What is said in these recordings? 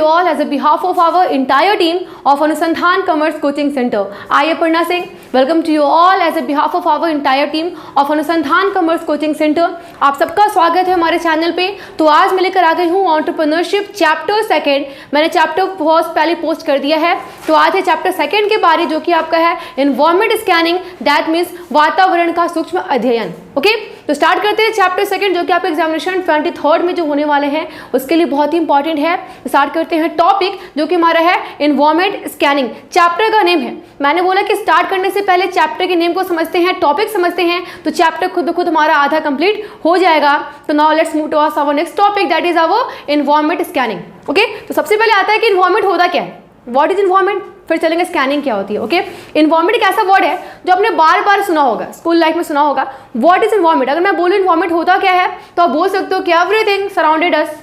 all as a behalf of our entire team of Anusandhan Commerce Coaching Center. I am Aparna Singh. Welcome to you all as a behalf of our entire team of Anusandhan Commerce Coaching Center. आप सबका स्वागत है हमारे channel पे। तो आज मैं लेकर आ गई हूँ एंटरप्रेन्योरशिप चैप्टर सेकंड। मैंने चैप्टर फर्स्ट पहले पोस्ट कर दिया है, तो आज है चैप्टर सेकंड के बारे, जो कि आपका है एनवायरमेंट स्कैनिंग, दैट मीन्स वातावरण का सूक्ष्म अध्ययन। ओके, तो स्टार्ट करते हैं चैप्टर सेकंड, जो कि आपका एग्जामिनेशन 23rd में जो होने वाले हैं उसके लिए बहुत ही इंपॉर्टेंट है। स्टार्ट करते हैं टॉपिक, जो कि हमारा है एनवायरमेंट स्कैनिंग। चैप्टर का नेम है, मैंने बोला कि स्टार्ट करने से पहले चैप्टर के नेम को समझते हैं, टॉपिक समझते हैं, तो चैप्टर खुद ब खुद हमारा आधा कंप्लीट हो जाएगा। तो now let's move to our next topic, that is our environment scanning. Okay, तो सबसे पहले आता है कि एनवायरमेंट होता क्या है, व्हाट इज एनवायरमेंट, फिर चलेंगे स्कैनिंग क्या होती है। ओके, एनवायरमेंट एक ऐसा वर्ड है जो आपने बार बार सुना होगा, स्कूल लाइफ में सुना होगा। व्हाट इज एनवायरमेंट, अगर मैं बोलूँ एनवायरमेंट होता क्या है, तो आप बोल सकते हो कि everything surrounded us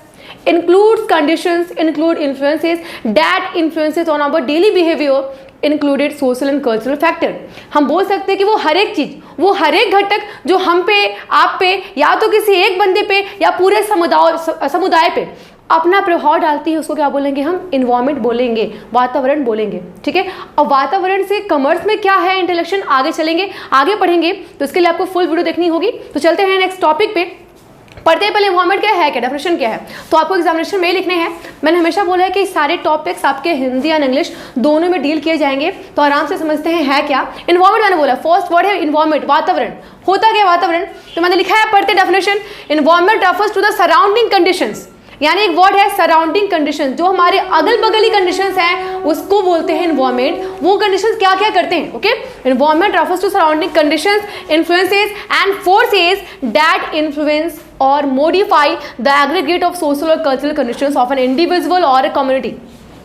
includes conditions, include influences that influences on our daily behavior, included social and cultural factor। हम बोल सकते हैं कि वो हर एक चीज़, वो हर एक घटक जो हम पे, आप पे, या तो किसी एक बंदे पे या पूरे समुदाय पे अपना प्रभाव डालती है, उसको क्या बोलेंगे हम, एनवायरमेंट बोलेंगे, वातावरण बोलेंगे। ठीक है, और वातावरण से कॉमर्स में क्या है इंटरेक्शन, आगे चलेंगे, आगे पढ़ेंगे, तो इसके लिए आपको फुल वीडियो देखनी होगी। तो चलते हैं नेक्स्ट टॉपिक पे, पढ़ते हैं पहले एनवायरमेंट क्या है, क्या डेफिनेशन क्या है। तो आपको एग्जामिनेशन में लिखने हैं। मैंने हमेशा बोला है कि सारे टॉपिक्स आपके हिंदी या इंग्लिश दोनों में डील किए जाएंगे, तो आराम से समझते हैं है क्या एनवायरमेंट। मैंने बोला फर्स्ट वर्ड है एनवायरमेंट, वातावरण। होता क्या वातावरण, तो मैंने लिखा है, पढ़ते definition, environment refers to the surrounding conditions, यानी एक वर्ड है सराउंडिंग कंडीशन, जो हमारे अगल बगल ही कंडीशंस हैं उसको बोलते हैं एनवायरमेंट। वो कंडीशंस क्या क्या करते हैं, okay. Environment refers to surrounding conditions, influences and forces that influence और modify the aggregate of social और cultural conditions of an individual और ए कम्युनिटी।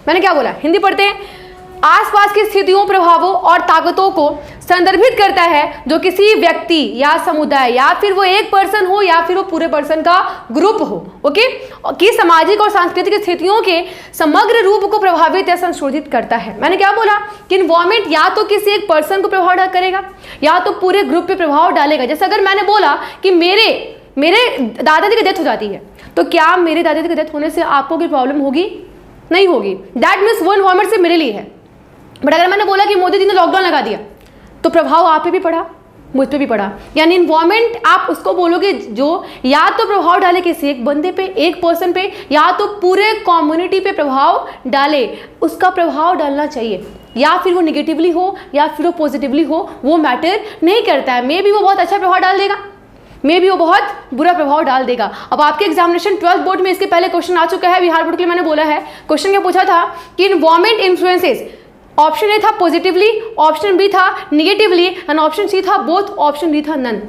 मैंने क्या बोला, हिंदी पढ़ते हैं, आसपास की स्थितियों, प्रभावों और ताकतों को संदर्भित करता है जो किसी व्यक्ति या समुदाय, या फिर वो एक पर्सन हो या फिर वो पूरे पर्सन का ग्रुप हो, ओके, की सामाजिक और सांस्कृतिक स्थितियों के समग्र रूप को प्रभावित या संशोधित करता है। मैंने क्या बोला कि एनवायरमेंट या तो किसी एक पर्सन को प्रभाव करेगा या तो पूरे ग्रुप पे प्रभाव डालेगा। जैसे अगर मैंने बोला कि मेरे दादाजी की डेथ हो जाती है, तो क्या मेरे दादाजी की डेथ होने से आपको कोई प्रॉब्लम होगी, नहीं होगी, दैट मीन्स वो एनवायरमेंट से मेरे लिए है। बट अगर मैंने बोला कि मोदी जी ने लॉकडाउन लगा दिया, तो प्रभाव आप पे भी पड़ा, मुझ पे भी पड़ा। यानी एनवायरमेंट आप उसको बोलोगे जो या तो प्रभाव डाले किसी एक बंदे पे, एक पर्सन पे, या तो पूरे कम्युनिटी पे प्रभाव डाले, उसका प्रभाव डालना चाहिए, या फिर वो निगेटिवली हो या फिर वो पॉजिटिवली हो, वो मैटर नहीं करता है। मे भी वो बहुत अच्छा प्रभाव डाल देगा, मे भी वो बहुत बुरा प्रभाव डाल देगा। अब आपके एग्जामिनेशन 12th बोर्ड में इसके पहले क्वेश्चन आ चुका है, बिहार बोर्ड के लिए मैंने बोला है। क्वेश्चन क्या पूछा था कि एनवायरमेंट इन्फ्लुएंसेस, ऑप्शन ए था पॉजिटिवली, ऑप्शन बी था निगेटिवली, एंड ऑप्शन सी था बोथ, ऑप्शन डी था नन।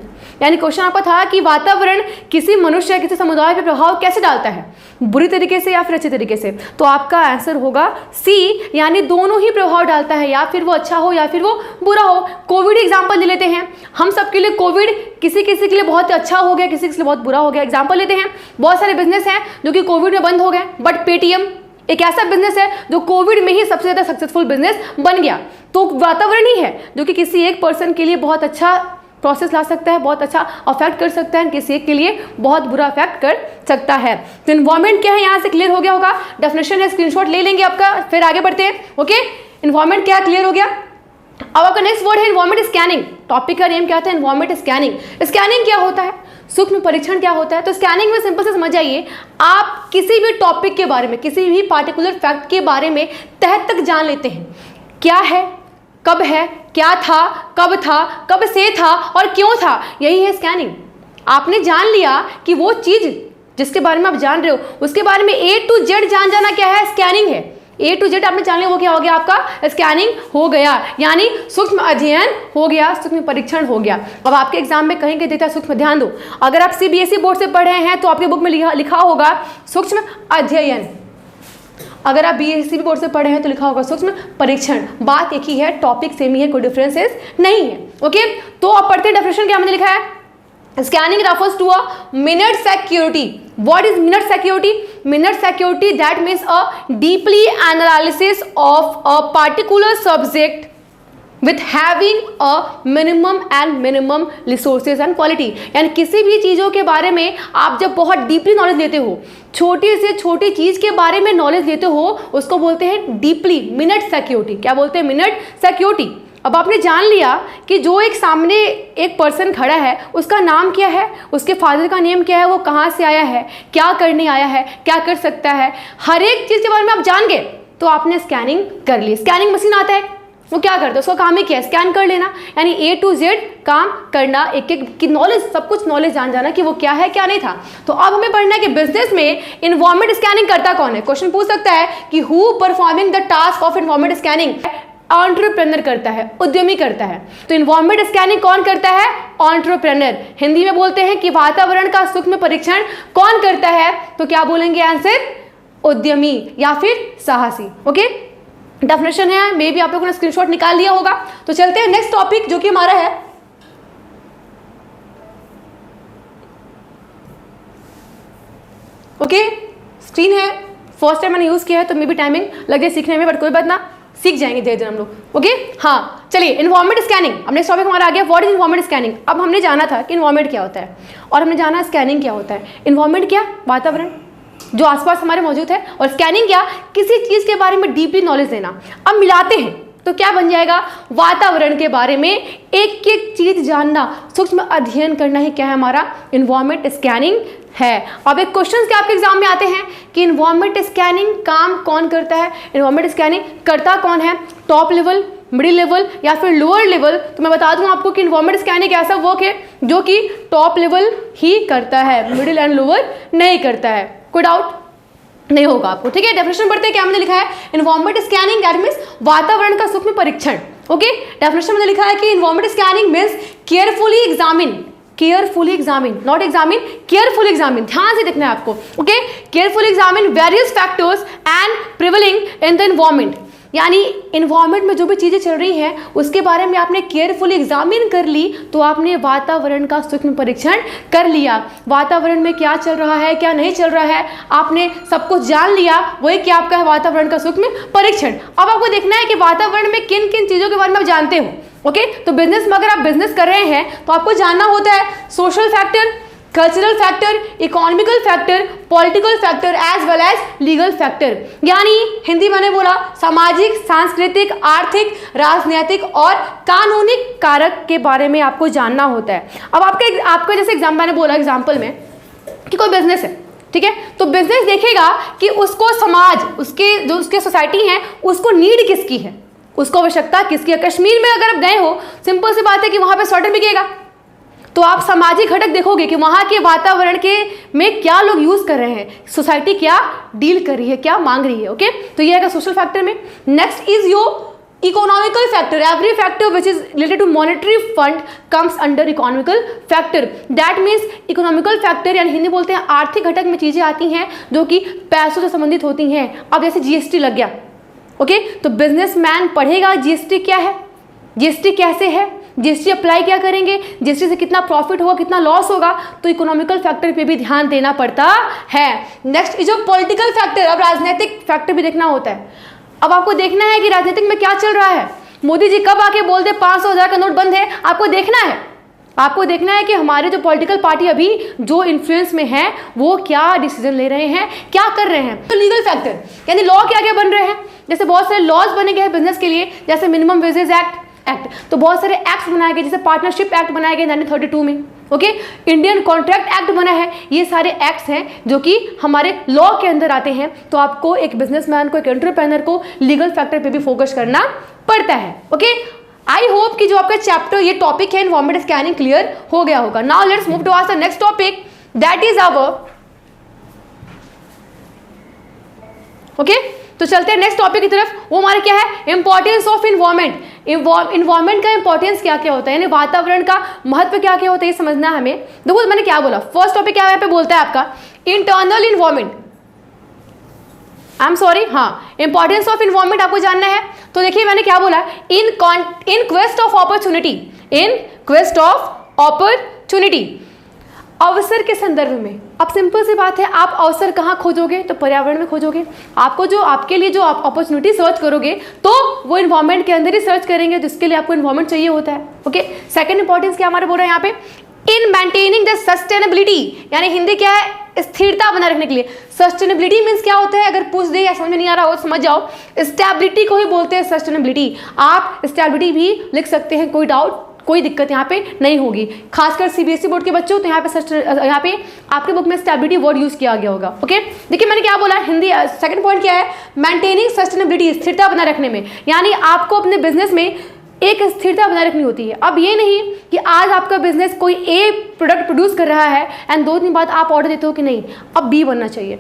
यानी क्वेश्चन आपका था कि वातावरण किसी मनुष्य या किसी समुदाय पर प्रभाव कैसे डालता है, बुरी तरीके से या फिर अच्छे तरीके से। तो आपका आंसर होगा सी, यानी दोनों ही प्रभाव डालता है, या फिर वो अच्छा हो या फिर वो बुरा हो। कोविड एग्जाम्पल ले लेते हैं हम सबके लिए, कोविड किसी किसी के लिए बहुत अच्छा हो गया, किसी के लिए बहुत बुरा हो गया। एग्जाम्पल लेते हैं, बहुत सारे बिजनेस हैं जो कि कोविड में बंद हो गए, बट पेटीएम एक ऐसा बिजनेस है जो कोविड में ही सबसे ज़्यादा सक्सेसफुल बिजनेस बन गया। तो वातावरण ही है जो कि किसी एक पर्सन के लिए बहुत अच्छा प्रोसेस ला सकता है, बहुत अच्छा अफेक्ट कर सकता है, किसी एक के लिए बहुत बुरा अफेक्ट कर सकता है। तो एनवायरमेंट क्या है, यहाँ से क्लियर हो गया होगा। डेफिनेशन है, स्क्रीनशॉट ले लेंगे आपका, फिर आगे बढ़ते हैं। ओके, एनवायरमेंट क्या क्लियर हो गया। अब आपका नेक्स्ट वर्ड है एनवायरमेंट स्कैनिंग। टॉपिक का नेम क्या था, एनवायरमेंट स्कैनिंग। स्कैनिंग क्या होता है, सूक्ष्म परीक्षण क्या होता है। तो स्कैनिंग में सिंपल से समझ जाइए, आप किसी भी टॉपिक के बारे में, किसी भी पार्टिकुलर फैक्ट के बारे में तह तक जान लेते हैं, क्या है, कब है, क्या था, कब से था और क्यों था, यही है स्कैनिंग। आपने जान लिया कि वो चीज़ जिसके बारे में आप जान रहे हो उसके बारे में A to Z जान जाना क्या है, स्कैनिंग है। A to Z आपने जान लिया, वो क्या हो गया, आपका स्कैनिंग हो गया, यानी सूक्ष्म अध्ययन हो गया, सूक्ष्म परीक्षण हो गया। अब आपके एग्जाम में कहीं देता है सूक्ष्म, ध्यान दो, अगर आप CBSE बोर्ड से पढ़ रहे हैं तो आपके बुक में लिखा होगा सूक्ष्म अध्ययन, अगर आप BSc बोर्ड से पढ़े हैं तो लिखा होगा सूक्ष्म परीक्षण। बात एक ही है, टॉपिक सेम ही है, कोई डिफरेंसेस नहीं है। ओके, तो आप पढ़ते हैं डेफिनेशन क्या मैंने लिखा है, Scanning refers to a minute security. What is minute security? Minute security, that means a deeply analysis of a particular subject with having a minimum resources and quality. यानी किसी भी चीज़ों के बारे में आप जब बहुत डीपली नॉलेज लेते हो, छोटी से छोटी चीज़ के बारे में नॉलेज लेते हो, उसको बोलते हैं डीपली मिनट सिक्योरिटी। क्या बोलते हैं? Minute security. अब आपने जान लिया कि जो एक सामने एक पर्सन खड़ा है उसका नाम क्या है, उसके फादर का नेम क्या है, वो कहाँ से आया है, क्या करने आया है, क्या कर सकता है, हर एक चीज़ के बारे में आप जान गए तो आपने स्कैनिंग कर ली। स्कैनिंग मशीन आता है, वो क्या करता है? उसका काम ही क्या है? स्कैन कर लेना, यानी A to Z काम करना, एक एक की नॉलेज, सब कुछ नॉलेज जान जाना कि वो क्या है क्या नहीं था। तो अब हमें पढ़ना है कि बिजनेस में इन्वायरमेंट स्कैनिंग करता कौन है। क्वेश्चन पूछ सकता है कि who performing the task of environment scanning. Entrepreneur करता है, उद्यमी करता है। तो इन्वायरमेंट स्कैनिंग कौन करता है? एंटरप्रेन्योर। हिंदी में बोलते हैं कि वातावरण का सूक्ष्म परीक्षण कौन करता है? तो क्या बोलेंगे आंसर? उद्यमी या फिर साहसी। ओके, डेफिनेशन है, मे भी आप लोगों ने स्क्रीनशॉट निकाल लिया होगा। तो चलते हैं नेक्स्ट टॉपिक जो कि हमारा है ओके, स्क्रीन है, फर्स्ट टाइम मैंने यूज किया है तो मे भी टाइमिंग लगे सीखने में, बट कोई बात ना, सीख जाएंगे धीरे धीरे हम लोग। ओके, हाँ चलिए, इन्वायरमेंट स्कैनिंग। अब नेक्स्ट टॉपिक हमारा आ गया, व्हाट इज इन्वायरमेंट स्कैनिंग। अब हमने जाना था कि इन्वायरमेंट क्या होता है और हमने जाना स्कैनिंग क्या होता है। इन्वायरमेंट क्या? वातावरण जो आसपास हमारे मौजूद है, और स्कैनिंग क्या? किसी चीज के बारे में डीपली नॉलेज लेना। अब मिलाते हैं तो क्या बन जाएगा? वातावरण के बारे में एक एक चीज जानना, सूक्ष्म अध्ययन करना ही क्या है? हमारा इन्वायरमेंट स्कैनिंग है। अब एक क्वेश्चन के आपके एग्जाम में आते हैं कि इन्वायरमेंट स्कैनिंग काम कौन करता है, इन्वायरमेंट स्कैनिंग करता कौन है, टॉप लेवल, मिडिल लेवल या फिर लोअर लेवल। तो मैं बता दूं आपको कि इन्वायरमेंट स्कैनिंग ऐसा वर्क है जो कि टॉप लेवल ही करता है, मिडिल एंड लोअर नहीं करता है। कोई डाउट नहीं होगा आपको, ठीक है। डेफिनेशन पढ़ते हैं, क्या हमने लिखा है? इन्वायरमेंट स्कैनिंग दैट मींस वातावरण का सूक्ष्म परीक्षण। ओके, डेफिनेशन में लिखा है कि environment scanning means carefully examine, carefully examine, not examine, carefully examine, ध्यान से देखना है आपको। Okay, carefully examine various factors and prevailing in the environment. यानी इन्वायरमेंट में जो भी चीज़ें चल रही हैं उसके बारे में आपने केयरफुली एग्जामिन कर ली तो आपने वातावरण का सूक्ष्म परीक्षण कर लिया। वातावरण में क्या चल रहा है, क्या नहीं चल रहा है, आपने सब कुछ जान लिया, वही क्या आपका है? वातावरण का सूक्ष्म परीक्षण। अब आपको देखना है कि वातावरण में किन किन चीज़ों के बारे में आप जानते हो। ओके, तो बिजनेस में अगर आप बिजनेस कर रहे हैं तो आपको जानना होता है social factor, cultural factor, economical factor, political factor as well as legal factor. यानी हिंदी मैंने बोला सामाजिक, सांस्कृतिक, आर्थिक, राजनीतिक और कानूनी कारक के बारे में आपको जानना होता है। अब आपका जैसे एग्जाम मैंने बोला एग्जाम्पल में कि कोई बिजनेस है, ठीक है, तो बिजनेस देखेगा कि उसको समाज, उसके सोसाइटी है, उसको नीड किसकी है, उसको आवश्यकता किसकी है। कश्मीर में अगर आप गए हो, सिंपल सी बात है कि वहां पे स्वेटर बिकेगा, तो आप सामाजिक घटक देखोगे कि वहाँ के वातावरण के में क्या लोग यूज़ कर रहे हैं, सोसाइटी क्या डील कर रही है, क्या मांग रही है। ओके, तो ये आएगा सोशल फैक्टर में। Next is your economical factor. Every factor which is related to monetary fund comes under economical factor. That means economical factor यानी हिंदी बोलते हैं आर्थिक घटक में चीज़ें आती हैं जो कि पैसों से संबंधित होती हैं। अब जैसे जीएसटी लग गया, ओके, तो बिजनेसमैन पढ़ेगा जीएसटी क्या है, जीएसटी कैसे है, जीएसटी अप्लाई क्या करेंगे, जीएसटी से कितना प्रॉफिट होगा, कितना लॉस होगा, तो इकोनॉमिकल फैक्टर पे भी ध्यान देना पड़ता है। Next is political factor. अब राजनीतिक फैक्टर भी देखना होता है। अब आपको देखना है कि राजनीतिक में क्या चल रहा है। मोदी जी कब आके बोल दे 500,000 का नोट बंद है, आपको देखना है। आपको देखना है कि हमारे जो पॉलिटिकल पार्टी अभी जो इन्फ्लुएंस में है वो क्या डिसीजन ले रहे हैं, क्या कर रहे हैं। तो लीगल फैक्टर यानी लॉ क्या क्या बन रहे हैं, जैसे बहुत सारे लॉज बने गए हैं बिजनेस के लिए, जैसे मिनिमम वेजेस एक्ट, तो बहुत सारे एक्ट्स बनाए गए, जैसे पार्टनरशिप एक्ट बनाए गए 1932 में। ओके, इंडियन कॉन्ट्रैक्ट एक्ट बना है। ये सारे एक्ट्स हैं जो कि हमारे लॉ के अंदर आते हैं। तो आपको एक बिजनेसमैन को, एक एंटरप्रेन्योर को लीगल फैक्टर पे भी फोकस करना पड़ता है। ओके, आई होप कि जो आपका चैप्टर ये टॉपिक है इन्वायरमेंट स्कैनिंग क्लियर हो गया होगा। Now let's move to our next topic that is our okay, तो चलते हैं नेक्स्ट टॉपिक की तरफ। वो हमारे क्या है? Importance of environment. इन्वायरमेंट का इंपॉर्टेंस क्या क्या होता है, यानी वातावरण का महत्व क्या क्या होता है, ये समझना है हमें। देखो मैंने क्या बोला, फर्स्ट टॉपिक क्या यहाँ पे बोलता है आपका internal environment. I am sorry, हाँ, इंपॉर्टेंस ऑफ इन्वायरमेंट आपको जानना है। तो देखिए मैंने क्या बोला, in quest of opportunity, in quest of opportunity. अवसर के संदर्भ में, अब सिंपल सी बात है, आप अवसर कहाँ खोजोगे? तो पर्यावरण में खोजोगे। आपको जो आपके लिए जो आप अपॉर्चुनिटी सर्च करोगे तो वो इन्वायरमेंट के अंदर ही सर्च करेंगे, जिसके लिए आपको इन्वायरमेंट चाहिए होता है। ओके, सेकंड इंपॉर्टेंस क्या हमारे बोल रहे हैं यहाँ पे, इन मेंटेनिंग द सस्टेनेबिलिटी, यानी हिंदी क्या है, स्थिरता बनाए रखने के लिए। सस्टेनेबिलिटी मीन्स क्या होता है, अगर पूछ दे या समझ में नहीं आ रहा हो समझ जाओ, स्टेबिलिटी को ही बोलते हैं सस्टेनेबिलिटी। आप स्टेबिलिटी भी लिख सकते हैं, कोई डाउट कोई दिक्कत यहाँ पे नहीं होगी। खासकर सीबीएसई बोर्ड के बच्चों, तो यहाँ पे आपके बुक में स्टेबिलिटी वर्ड यूज किया गया होगा। ओके, देखिए मैंने क्या बोला, हिंदी सेकंड पॉइंट क्या है, मेंटेनिंग सस्टेनेबिलिटी, स्थिरता बनाए रखने में, यानी आपको अपने बिजनेस में एक स्थिरता बनाए रखनी होती है। अब ये नहीं कि आज आपका बिजनेस कोई ए प्रोडक्ट प्रोड्यूस कर रहा है एंड 2 दिन बाद आप ऑर्डर देते हो कि नहीं अब बी बनना चाहिए।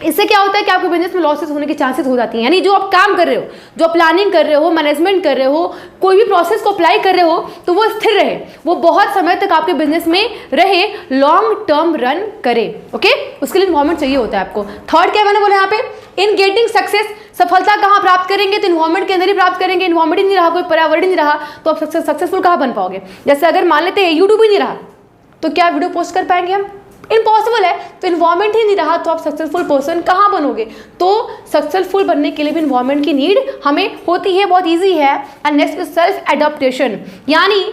इससे क्या होता है कि आपके बिजनेस में लॉसेस होने के चांसेस हो जाती हैं। यानी जो आप काम कर रहे हो, जो आप प्लानिंग कर रहे हो, मैनेजमेंट कर रहे हो, कोई भी प्रोसेस को अप्लाई कर रहे हो, तो वो स्थिर रहे, वो बहुत समय तक आपके बिजनेस में रहे, लॉन्ग टर्म रन करे। ओके, उसके लिए इन्वायरमेंट चाहिए होता है आपको। थर्ड क्या मैंने बोला यहाँ पे, इन गेटिंग सक्सेस, सफलता कहाँ प्राप्त करेंगे? तो इन्वायरमेंट के अंदर ही प्राप्त करेंगे। इन्वायरमेंट ही नहीं रहा, कोई पर्यावरण ही नहीं रहा, तो आप सक्सेसफुल कहाँ बन पाओगे? जैसे अगर मान लेते हैं यूट्यूब ही नहीं रहा तो क्या वीडियो पोस्ट कर पाएंगे हम? इम्पॉसिबल है। तो इन्वायरमेंट ही नहीं रहा तो आप सक्सेसफुल पर्सन कहाँ बनोगे? तो सक्सेसफुल बनने के लिए भी इन्वायरमेंट की नीड हमें होती है, बहुत ईजी है। And next is self adaptation, यानी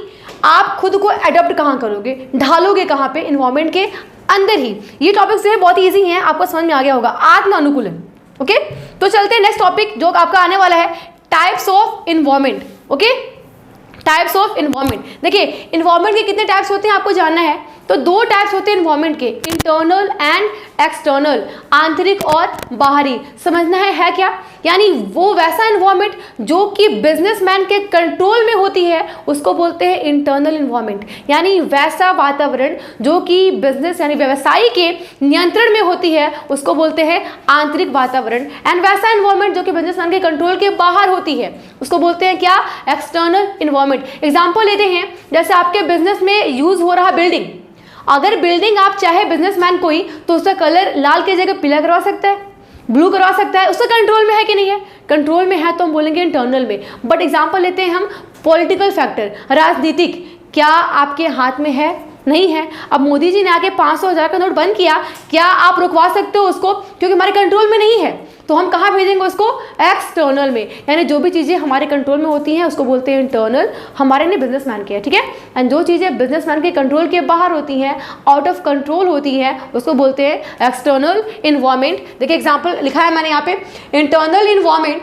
आप खुद को एडॉप्ट कहाँ करोगे, ढालोगे कहाँ पे? इन्वायरमेंट के अंदर ही। ये टॉपिक्स जो है बहुत ईजी हैं, आपको समझ में आ गया होगा। आत्म अनुकूलन। ओके, तो चलते हैं नेक्स्ट टॉपिक जो आपका आने वाला है, types of environment. Okay, types of environment. देखिए इन्वायरमेंट के कितने टाइप्स होते हैं आपको जानना है, तो 2 टाइप्स होते हैं इन्वायरमेंट के, इंटरनल एंड एक्सटर्नल, आंतरिक और बाहरी। समझना है क्या? यानी वो वैसा इन्वायरमेंट जो कि बिजनेसमैन के कंट्रोल में होती है उसको बोलते हैं इंटरनल इन्वायरमेंट, यानी वैसा वातावरण जो कि बिजनेस यानी व्यवसाय के नियंत्रण में होती है उसको बोलते हैं आंतरिक वातावरण। एंड वैसा इन्वायरमेंट जो कि बिजनेसमैन के कंट्रोल के बाहर होती है उसको बोलते हैं क्या? External environment. एग्जाम्पल लेते हैं, जैसे आपके बिजनेस में यूज हो रहा बिल्डिंग, अगर बिल्डिंग आप चाहे बिजनेसमैन कोई तो उसका कलर लाल की जगह पीला करवा सकता है, ब्लू करवा सकता है, उसका कंट्रोल में है कि नहीं है? कंट्रोल में है तो हम बोलेंगे इंटरनल में। बट एग्जांपल लेते हैं हम पॉलिटिकल फैक्टर, राजनीतिक, क्या आपके हाथ में है? नहीं है। अब मोदी जी ने आके 500,000 का नोट बंद किया, क्या आप रुकवा सकते हो उसको? क्योंकि हमारे कंट्रोल में नहीं है, तो हम कहाँ भेजेंगे उसको? एक्सटर्नल में। यानी जो भी चीज़ें हमारे कंट्रोल में होती हैं उसको बोलते हैं इंटरनल, हमारे नहीं बिजनेसमैन के, ठीक है। एंड जो चीज़ें बिजनेसमैन के कंट्रोल के बाहर होती हैं, आउट ऑफ कंट्रोल होती हैं, उसको बोलते हैं एक्सटर्नल इन्वायरमेंट। देखिए एग्जाम्पल लिखा है मैंने यहाँ पे, internal environment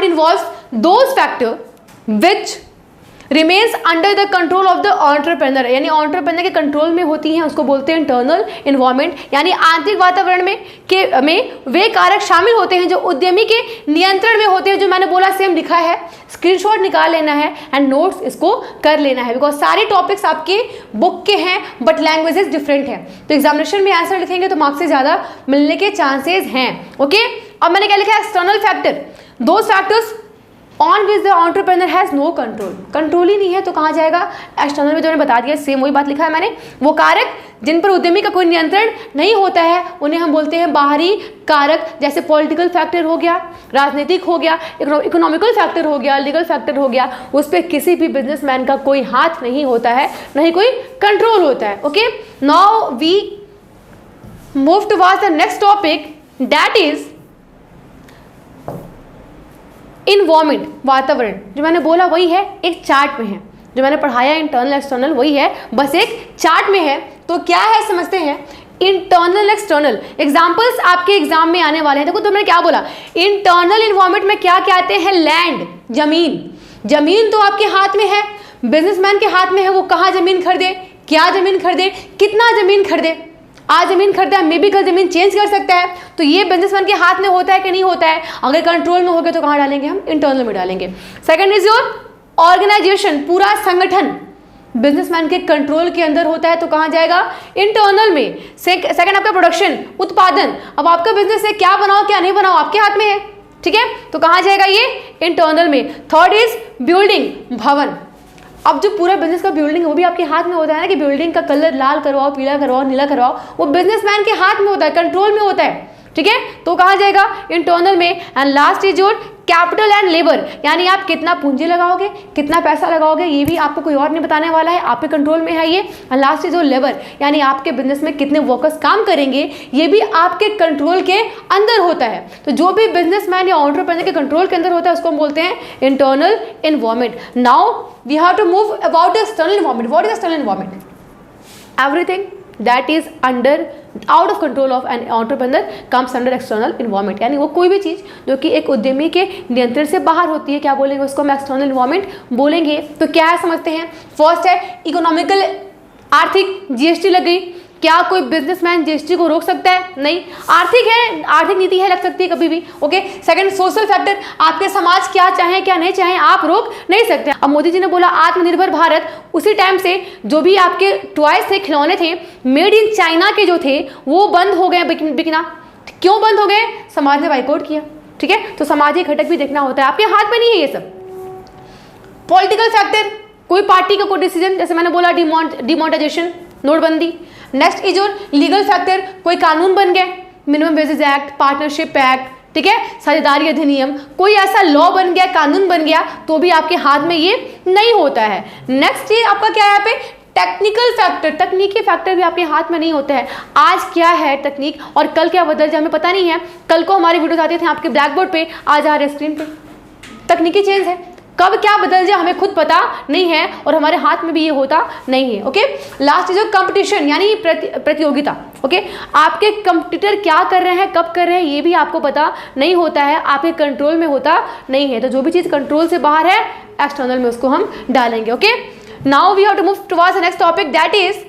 involves those factor which remains under the control of the entrepreneur, यानी एंटरप्रेन्योर के कंट्रोल में होती हैं, उसको बोलते हैं इंटरनल इन्वायरमेंट। यानी आंतरिक वातावरण में वे कारक शामिल होते हैं जो उद्यमी के नियंत्रण में होते हैं। जो मैंने बोला सेम लिखा है, स्क्रीनशॉट निकाल लेना है एंड नोट्स इसको कर लेना है, बिकॉज सारे टॉपिक्स आपके बुक के हैं बट लैंग्वेजेस डिफरेंट हैं। तो एग्जामिनेशन में आंसर लिखेंगे तो मार्क्स से ज़्यादा मिलने के चांसेस हैं। ओके, अब मैंने क्या लिखा है? External factor, the factors on which the entrepreneur has no control, control ही नहीं है तो कहाँ जाएगा? एक्सटर्नल में। जो मैंने बता दिया सेम वही बात लिखा है मैंने, वो कारक जिन पर उद्यमी का कोई नियंत्रण नहीं होता है उन्हें हम बोलते हैं बाहरी कारक, जैसे पॉलिटिकल फैक्टर हो गया, राजनीतिक हो गया, इकोनॉमिकल फैक्टर हो गया, लीगल फैक्टर हो गया। उस पर किसी भी बिजनेसमैन का कोई हाथ नहीं होता है, नहीं कोई कंट्रोल होता है। Okay, now we move towards the next topic, that is environment, वातावरण। जो मैंने बोला वही है, एक चार्ट में है, जो मैंने पढ़ाया इंटरनल एक्सटर्नल वही है, बस एक चार्ट में है। तो क्या है समझते हैं, इंटरनल एक्सटर्नल। एग्जाम्पल्स आपके एग्जाम में आने वाले हैं। देखो तो मैंने क्या बोला, इंटरनल इन्वायरमेंट में क्या क्या आते हैं? लैंड, जमीन। जमीन तो आपके हाथ में है, बिजनेसमैन के हाथ में है, वो कहाँ जमीन खरीदे, क्या जमीन खरीदे, कितना जमीन खरीदे। आज जमीन खरीदा है, मे बी कल जमीन चेंज कर सकता है, तो ये बिजनेसमैन के हाथ में होता है कि नहीं होता है? अगर कंट्रोल में हो गया तो कहाँ डालेंगे हम? इंटरनल में डालेंगे। सेकंड इज योर ऑर्गेनाइजेशन, पूरा संगठन बिजनेसमैन के कंट्रोल के अंदर होता है तो कहाँ जाएगा? इंटरनल में। सेकंड आपका प्रोडक्शन, उत्पादन। अब आपका बिजनेस है, क्या बनाओ क्या नहीं बनाओ आपके हाथ में है, ठीक है, तो कहाँ जाएगा ये? इंटरनल में। थर्ड इज बिल्डिंग, भवन। अब जो पूरा बिजनेस का बिल्डिंग है वो भी आपके हाथ में होता है ना, कि बिल्डिंग का कलर लाल करवाओ, पीला करवाओ, नीला करवाओ, वो बिजनेसमैन के हाथ में होता है, कंट्रोल में होता है। ठीक है, तो कहाँ जाएगा, इंटरनल में। And last is your capital and labour, यानी आप कितना पूंजी लगाओगे, कितना पैसा लगाओगे, ये भी आपको कोई और नहीं बताने वाला है, आपके कंट्रोल में है ये। And last is your labour, यानी आपके बिजनेस में कितने वर्कर्स काम करेंगे, ये भी आपके कंट्रोल के अंदर होता है। तो जो भी बिजनेसमैन या एंटरप्रेन्योर के कंट्रोल के अंदर होता है उसको हम बोलते हैं internal environment. Now we have to move about external environment. What is external environment? Everything that is under out of control of an entrepreneur comes under external environment, यानी वो कोई भी चीज़ जो कि एक उद्यमी के नियंत्रण से बाहर होती है, क्या बोलेंगे उसको हम एक्सटर्नल इन्वायरमेंट बोलेंगे। तो क्या है समझते हैं। फर्स्ट है इकोनॉमिकल, आर्थिक, जीएसटी लग गई। क्या कोई बिजनेसमैन जीएसटी को रोक सकता है? नहीं। आर्थिक है, आर्थिक नीति है, लग सकती है कभी भी। ओके। सेकंड सोशल फैक्टर, आपके समाज क्या चाहे क्या नहीं चाहे आप रोक नहीं सकते। अब मोदी जी ने बोला आत्मनिर्भर भारत, उसी टाइम से जो भी आपके टॉयज थे, खिलौने थे, मेड इन चाइना के जो थे वो बंद हो गए बिकना। क्यों बंद हो गए? समाज ने बाइकआउट किया। ठीक है, तो सामाजिक घटक भी देखना होता है, आपके हाथ में नहीं है ये सब। पॉलिटिकल फैक्टर, कोई पार्टी का कोई डिसीजन, जैसे मैंने बोला डिमोनेटाइजेशन, नोटबंदी। Next is your legal factor, कोई कानून बन गया, minimum wages act, partnership act, ठीक है, साझेदारी अधिनियम, कोई ऐसा लॉ बन गया, कानून बन गया, तो भी आपके हाथ में ये नहीं होता है। नेक्स्ट ये आपका क्या है यहाँ पे, टेक्निकल फैक्टर, तकनीकी फैक्टर भी आपके हाथ में नहीं होता है। आज क्या है तकनीक और कल क्या बदल जाए हमें पता नहीं है। कल को हमारे वीडियोस आते थे आपके ब्लैक बोर्ड पे, आज आ रहे स्क्रीन पे। तकनीकी चेंज है, कब क्या बदल जाए हमें खुद पता नहीं है और हमारे हाथ में भी ये होता नहीं है। ओके। लास्ट इज कंपटीशन, यानी प्रतियोगिता। ओके। आपके कंपटीटर क्या कर रहे हैं, कब कर रहे हैं, ये भी आपको पता नहीं होता है, आपके कंट्रोल में होता नहीं है। तो जो भी चीज़ कंट्रोल से बाहर है एक्सटर्नल में उसको हम डालेंगे। Okay. Now we have to move towards the next topic, that is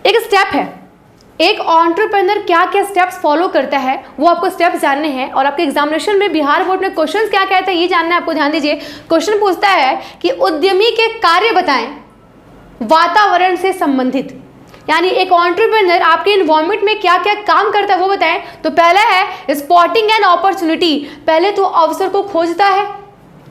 एक स्टेप है। एक एंटरप्रेन्योर क्या क्या स्टेप्स फॉलो करता है वो आपको स्टेप्स जानने हैं। और आपके एग्जामिनेशन में बिहार बोर्ड में क्वेश्चंस क्या कहते हैं ये जानना है आपको। ध्यान दीजिए, क्वेश्चन पूछता है कि उद्यमी के कार्य बताएं वातावरण से संबंधित, यानी एक एंटरप्रेन्योर आपके इन्वायरमेंट में क्या क्या काम करता है वो बताएं। तो पहला है स्पॉटिंग एन अपॉर्चुनिटी, पहले तो अवसर को खोजता है,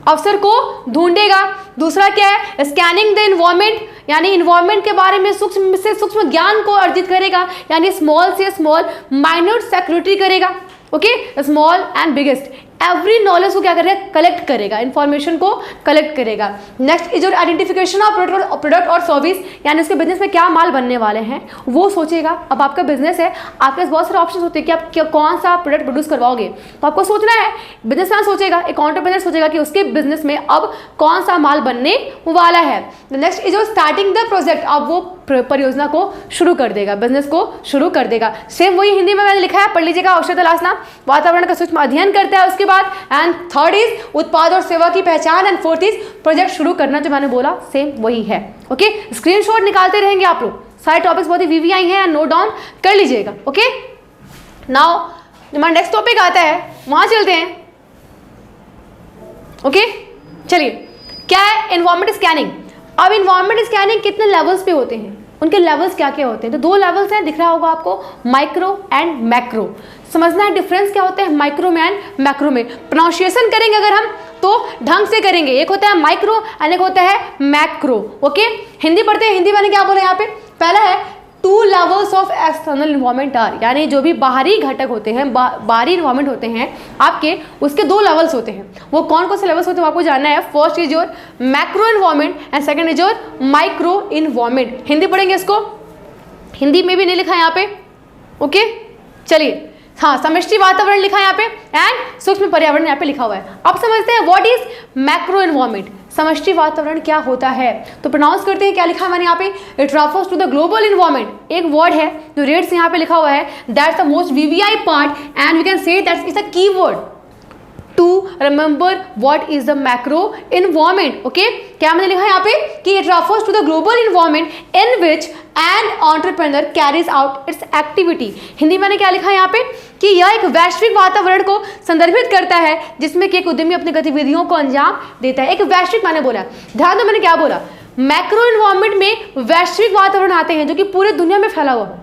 अवसर को ढूंढेगा। दूसरा क्या है, स्कैनिंग द इन्वायरमेंट, यानी इन्वायरमेंट के बारे में सूक्ष्म से सूक्ष्म ज्ञान को अर्जित करेगा, यानी स्मॉल से स्मॉल माइन्यूट सेक्रेटरी करेगा। Okay, small and biggest, every knowledge को क्या करेगा, कलेक्ट करेगा, इंफॉर्मेशन को कलेक्ट करेगा। Next is your identification of product और सर्विस, यानी उसके बिजनेस में क्या माल बनने वाले हैं वो सोचेगा। अब आपका बिजनेस है, आपके पास बहुत सारे ऑप्शन होते हैं कि आप कौन सा प्रोडक्ट प्रोड्यूस करवाओगे, तो आपको सोचना है। बिजनेसमैन सोचेगा, एक एंटरप्रेन्योर सोचेगा कि उसके बिजनेस में अब कौन सा माल बनने वाला है। Next is your starting the project, अब वो परियोजना को शुरू कर देगा, बिजनेस को शुरू कर देगा। सेम वही हिंदी में मैंने लिखा है, पढ़ लीजिएगा। औषध तलाशना, वातावरण का सूक्ष्म अध्ययन करता है उसके बाद। एंड थर्ड इज उत्पाद और सेवा की पहचान। एंड फोर्थ इज प्रोजेक्ट शुरू करना, जो मैंने बोला सेम वही है। ओके, स्क्रीनशॉट निकालते रहेंगे आप लोग, सारे टॉपिक्स बहुत ही वीवीआई हैं, नोट डाउन कर लीजिएगा। ओके, नाउ हमारा नेक्स्ट टॉपिक आता है, वहां चलते हैं। ओके, चलिए, क्या है एनवायरमेंट स्कैनिंग। अब एनवायरमेंट स्कैनिंग कितने लेवल्स पे होते हैं, उनके लेवल्स क्या क्या होते हैं। तो दो लेवल्स हैं, दिख रहा होगा आपको, माइक्रो एंड मैक्रो। समझना है डिफरेंस क्या होता है माइक्रो में एंड मैक्रो में। प्रोनाउंसिएशन करेंगे अगर हम तो ढंग से करेंगे, एक होता है माइक्रो एंड एक होता है मैक्रो। ओके, हिंदी पढ़ते हैं, हिंदी मैंने क्या बोला यहाँ पे, पहला है two levels of external environment are, यानी जो भी बाहरी घटक होते हैं, बाहरी इन्वायरमेंट होते हैं आपके, उसके दो लेवल्स होते हैं। वो कौन से लेवल्स होते हैं आपको जानना है। First is your macro environment and second is your micro environment. Hindi पढ़ेंगे इसको, हिंदी में भी नहीं लिखा है यहाँ पे। ओके, चलिए, हाँ, समष्टि वातावरण लिखा है यहाँ पे एंड सूक्ष्म पर्यावरण यहाँ पे लिखा हुआ है। अब समझते हैं व्हाट इज मैक्रो इन्वायरमेंट, समष्टि वातावरण क्या होता है। तो प्रोनाउंस करते हैं, क्या लिखा है मैंने यहाँ पे, it refers to the global environment. एक वर्ड है जो रेड से यहाँ पे लिखा हुआ है, that's the most VVI part and we can say that's is a keyword to remember what is the macro environment. Okay, क्या मैंने लिखा है यहाँ पे कि it refers to the global environment in which an entrepreneur carries out its activity. Hindi मैंने क्या लिखा है यहाँ पे कि यह एक वैश्विक वातावरण को संदर्भित करता है जिसमें कि एक उद्यमी अपनी गतिविधियों को अंजाम देता है। एक वैश्विक मैंने बोला, ध्यान दो मैंने क्या बोला, मैक्रो इन्वायरमेंट में वैश्विक वातावरण आते हैं जो कि पूरे दुनिया में फैला हुआ हो,